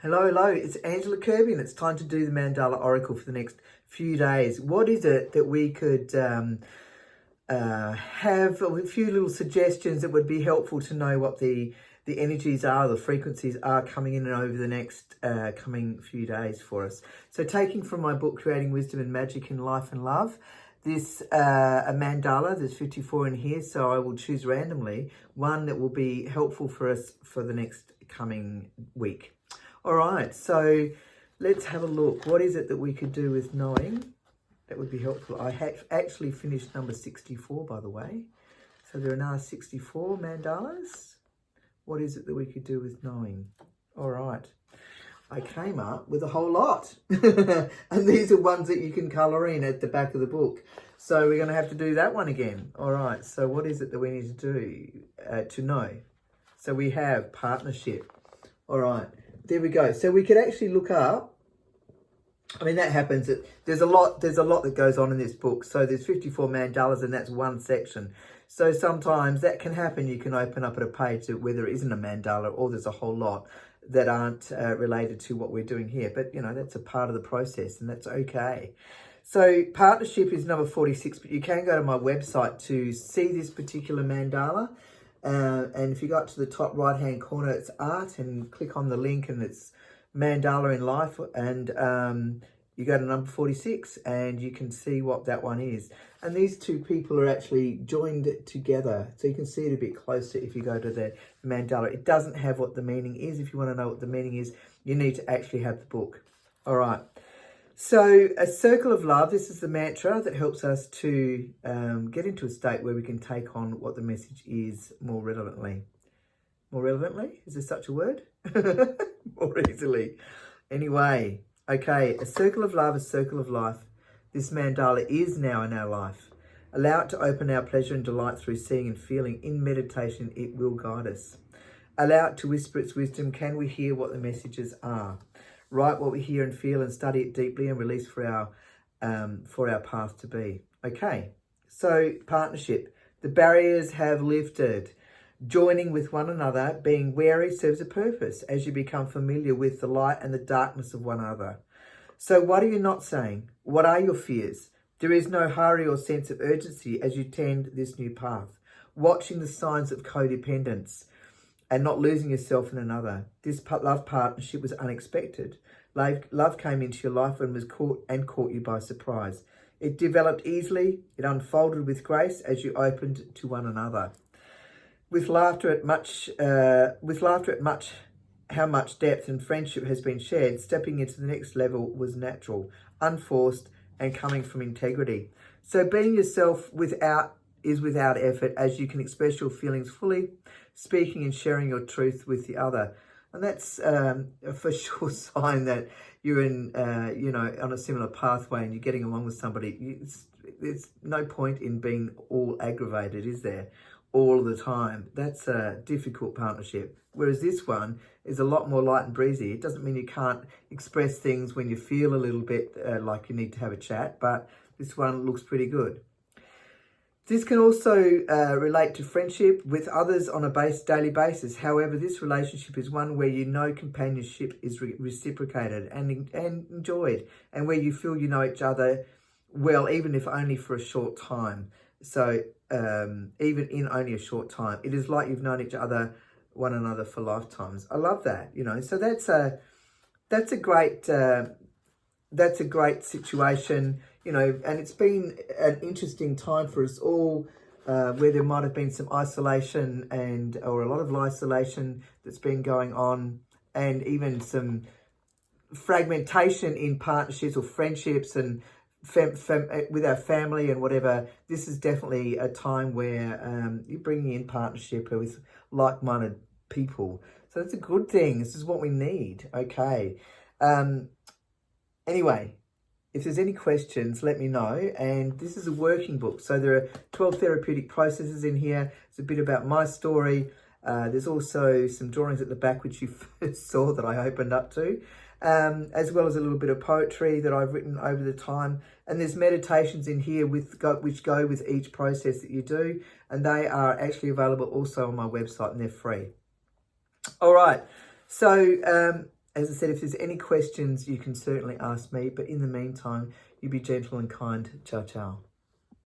Hello, hello, it's Angela Kirby and it's time to do the Mandala Oracle for the next few days. What is it that we could have a few little suggestions that would be helpful to know what the energies are, the frequencies are coming in and over the next coming few days for us. So taking from my book, Creating Wisdom and Magic in Life and Love, this a mandala, there's 54 in here, so I will choose randomly one that will be helpful for us for the next coming week. All right, so let's have a look. What is it that we could do with knowing? That would be helpful. I have actually finished number 64, by the way. So there are now 64 mandalas. What is it that we could do with knowing? All right. I came up with a whole lot. And these are ones that you can colour in at the back of the book. So we're going to have to do that one again. All right, so what is it that we need to do to know? So we have partnership. All right. There we go. So we could actually look up. I mean, that happens. There's a lot that goes on in this book. So there's 54 mandalas and that's one section. So sometimes that can happen. You can open up at a page where there isn't a mandala or there's a whole lot that aren't related to what we're doing here. But, you know, that's a part of the process and that's okay. So partnership is number 46, but you can go to my website to see this particular mandala. And if you go up to the top right hand corner, it's art, and click on the link and it's Mandala in Life, and you go to number 46 and you can see what that one is. And these two people are actually joined together, so you can see it a bit closer if you go to the mandala. It doesn't have what the meaning is. If you want to know what the meaning is, you need to actually have the book. All right. So a circle of love, this is the mantra that helps us to get into a state where we can take on what the message is more relevantly. More relevantly? Is there such a word? More easily. Anyway, okay, a circle of love, a circle of life. This mandala is now in our life. Allow it to open our pleasure and delight through seeing and feeling. In meditation, it will guide us. Allow it to whisper its wisdom. Can we hear what the messages are? Write what we hear and feel and study it deeply and release for our path to be. Okay, so partnership. The barriers have lifted. Joining with one another, being wary serves a purpose as you become familiar with the light and the darkness of one another. So what are you not saying? What are your fears? There is no hurry or sense of urgency as you tend this new path. Watching the signs of codependence and not losing yourself in another. This love partnership was unexpected. Love came into your life and was caught you by surprise. It developed easily. It unfolded with grace as you opened to one another. With laughter at how much depth and friendship has been shared, stepping into the next level was natural, unforced, and coming from integrity. So being yourself without effort, as you can express your feelings fully, speaking and sharing your truth with the other. And that's a for sure sign that you're in, on a similar pathway and you're getting along with somebody. There's no point in being all aggravated, is there? All the time. That's a difficult partnership. Whereas this one is a lot more light and breezy. It doesn't mean you can't express things when you feel a little bit like you need to have a chat, but this one looks pretty good. This can also relate to friendship with others on a daily basis. However, this relationship is one where you know companionship is reciprocated and enjoyed, and where you feel you know each other well, even if only for a short time. So even in only a short time, it is like you've known one another for lifetimes. I love that, So that's a great situation. And it's been an interesting time for us all, where there might have been some isolation or a lot of isolation that's been going on, and even some fragmentation in partnerships or friendships and with our family and whatever. This is definitely a time where you're bringing in partnership with like-minded people. So that's a good thing. This is what we need. Okay. Anyway. If there's any questions, let me know. And this is a working book. So there are 12 therapeutic processes in here. It's a bit about my story. There's also some drawings at the back, which you first saw that I opened up to, as well as a little bit of poetry that I've written over the time. And there's meditations in here which go with each process that you do. And they are actually available also on my website and they're free. All right. So As I said, if there's any questions, you can certainly ask me. But in the meantime, you be gentle and kind. Ciao, ciao.